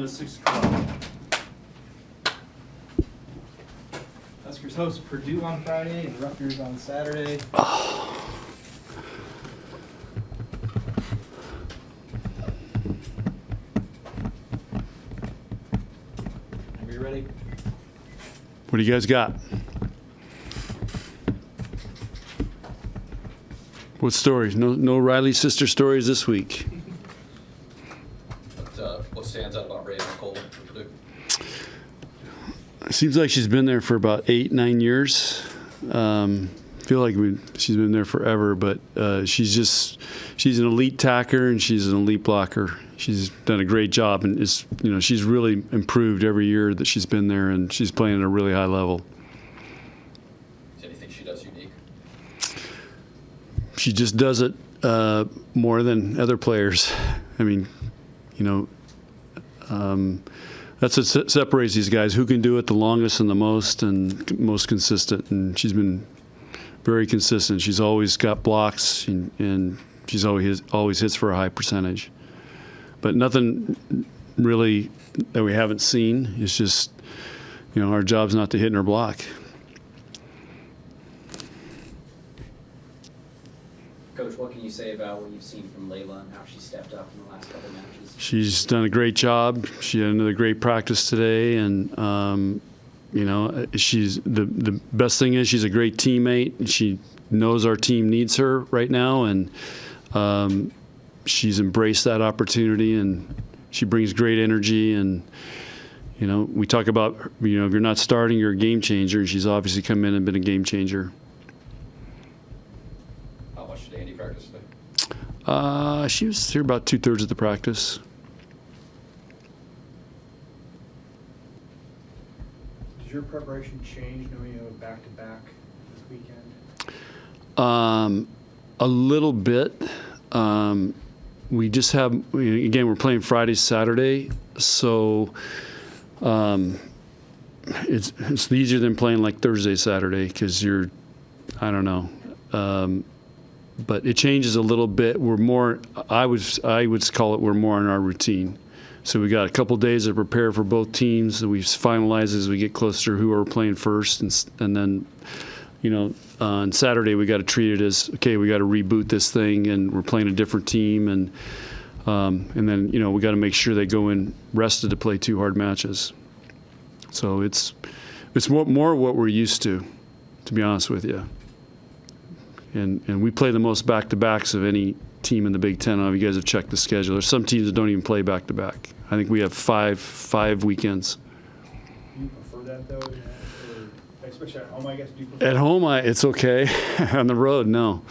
time is 6 o'clock. Huskers host Purdue on Friday and Rutgers on Saturday. Oh. Are you ready? What do you guys got? What stories? No Riley sister stories this week. What stands out about Ray Nicole for Purdue? It seems like she's been there for about 8-9 years. Feel like she's been there forever, but she's an elite tacker and she's an elite blocker. She's done a great job, and she's really improved every year that she's been there, and she's playing at a really high level. Is anything she does unique? She just does it more than other players. I mean, that's what separates these guys, who can do it the longest and the most and most consistent. And she's been very consistent. She's always got blocks, and she's always hits for a high percentage. But nothing really that we haven't seen. It's just, our job's not to hit in her block. Coach, what can you say about what you've seen from Layla and how she stepped up in the last couple of matches? She's done a great job. She had another great practice today, and she's the best thing is she's a great teammate. She knows our team needs her right now, and she's embraced that opportunity, and she brings great energy. And we talk about if you're not starting, you're a game changer, and she's obviously come in and been a game changer. How much did Andy practice today? She was here about 2/3 of the practice. Does your preparation change knowing you have a back-to-back this weekend? A little bit. We just have, again, we're playing Friday, Saturday, so it's easier than playing like Thursday, Saturday, because I don't know. But it changes a little bit. We're more, I would call it, we're more on our routine. So we got a couple days to prepare for both teams that we finalize as we get closer to who are playing first, and then on Saturday we got to treat it as, okay, we got to reboot this thing, and we're playing a different team, and then we got to make sure they go in rested to play 2 hard matches. So it's more what we're used to be honest with you. And we play the most back-to-backs of any team in the Big Ten. I don't know if you guys have checked the schedule. There's some teams that don't even play back-to-back. I think we have five weekends. Do you prefer that, though? Or especially at home, I guess? Do you prefer At home, it's okay. On the road, no.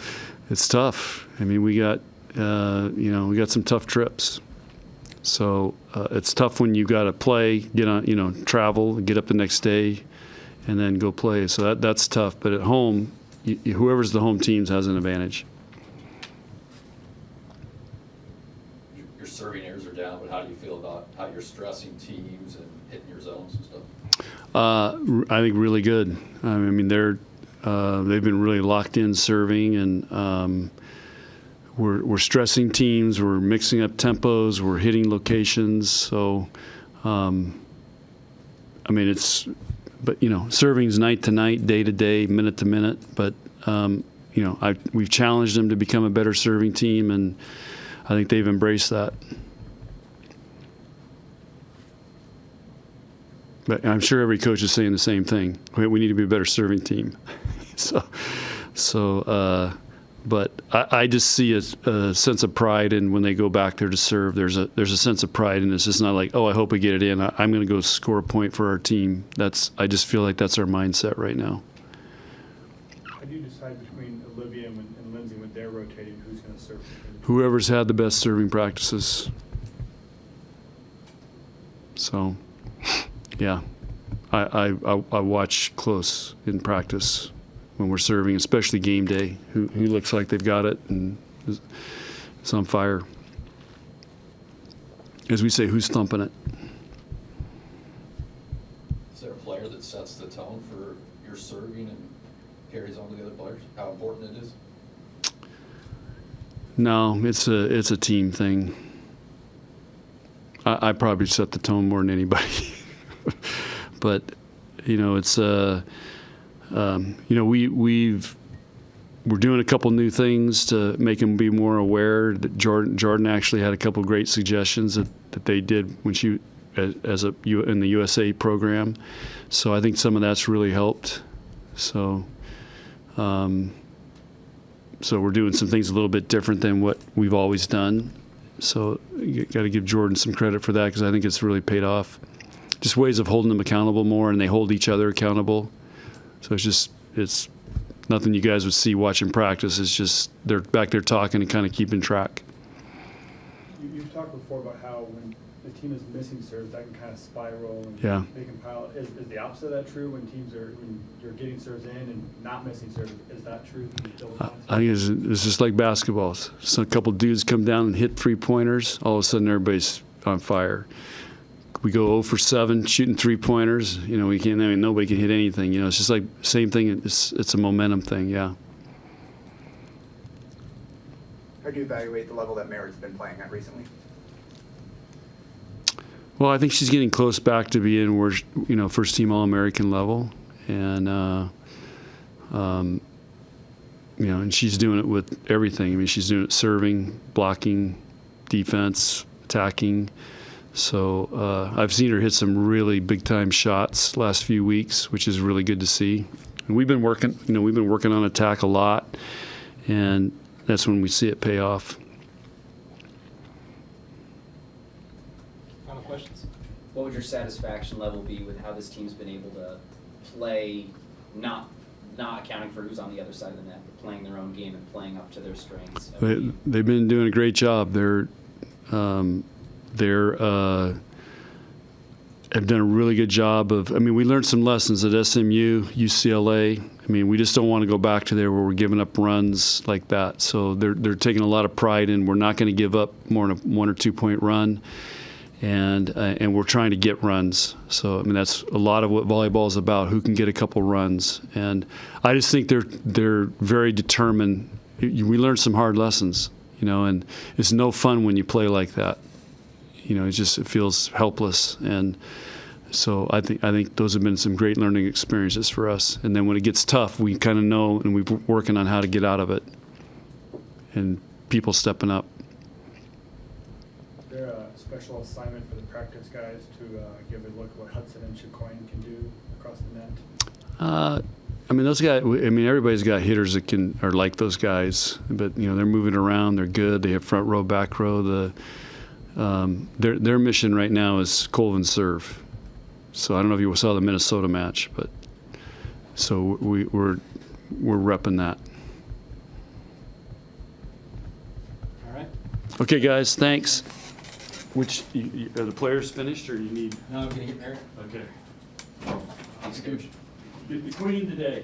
It's tough. I mean, we got some tough trips. So it's tough when you got to play, get on, travel, get up the next day, and then go play. So that's tough. But at home, whoever's the home teams has an advantage. Your serving errors are down, but how do you feel about how you're stressing teams and hitting your zones and stuff? I think really good. I mean, they've been really locked in serving, and we're stressing teams. We're mixing up tempos. We're hitting locations. So, serving's night to night, day to day, minute to minute. But we've challenged them to become a better serving team, and I think they've embraced that. But I'm sure every coach is saying the same thing. We need to be a better serving team. But I just see a sense of pride in when they go back there to serve. There's a sense of pride, and it's just not like, oh, I hope I get it in. I'm going to go score a point for our team. I just feel like that's our mindset right now. How do you decide between Olivia and Lindsay when they're rotating who's going to serve? Whoever's had the best serving practices. So, yeah, I watch close in practice when we're serving, especially game day, who looks like they've got it and is on fire. As we say, who's thumping it? Is there a player that sets the tone for your serving and carries on to the other players? How important it is? No, it's a team thing. I probably set the tone more than anybody. But, you know, it's, you know, we're doing a couple new things to make them be more aware. That Jordan actually had a couple great suggestions that they did when she in the USA program. So I think some of that's really helped. So, so we're doing some things a little bit different than what we've always done. So you got to give Jordan some credit for that, because I think it's really paid off. Just ways of holding them accountable more, and they hold each other accountable. So it's nothing you guys would see watching practice. It's just they're back there talking and kind of keeping track. You've talked before about how when the team is missing serves, that can kind of spiral and Yeah. they can pile. Is the opposite of that true when you're getting serves in and not missing serves? Is that true? I think it's just like basketball. So a couple dudes come down and hit 3-pointers. All of a sudden, everybody's on fire. We go 0 for 7 shooting 3-pointers. You know, we can't. I mean, nobody can hit anything. You know, it's just like same thing. It's a momentum thing. Yeah. How do you evaluate the level that Merritt's been playing at recently? Well, I think she's getting close back to being where, you know, first team All-American level, and you know, and she's doing it with everything. I mean, she's doing it serving, blocking, defense, attacking. So I've seen her hit some really big time shots last few weeks, which is really good to see. And we've been working on attack a lot, and that's when we see it pay off. Final questions? What would your satisfaction level be with how this team's been able to play, not accounting for who's on the other side of the net, but playing their own game and playing up to their strengths? They've been doing a great job. They're have done a really good job of. I mean, we learned some lessons at SMU, UCLA. I mean, we just don't want to go back to there where we're giving up runs like that. So they're taking a lot of pride in we're not going to give up more than a 1 or 2 point run, and we're trying to get runs. So I mean, that's a lot of what volleyball is about. Who can get a couple runs? And I just think they're very determined. We learned some hard lessons, you know, and it's no fun when you play like that. You know, it feels helpless, and so I think those have been some great learning experiences for us. And then when it gets tough, we kind of know, and we're working on how to get out of it, and people stepping up. Is there a special assignment for the practice guys to give a look at what Hudson and Chicoine can do across the net? I mean, those guys. I mean, everybody's got hitters that are like those guys, but you know, they're moving around. They're good. They have front row, back row. Their mission right now is Colvin serve. So I don't know if you saw the Minnesota match, but so we're repping that. All right. Okay, guys, thanks. Which are the players finished, or you need? Now I'm going to get married. Okay. Thanks, Coach. The queen today.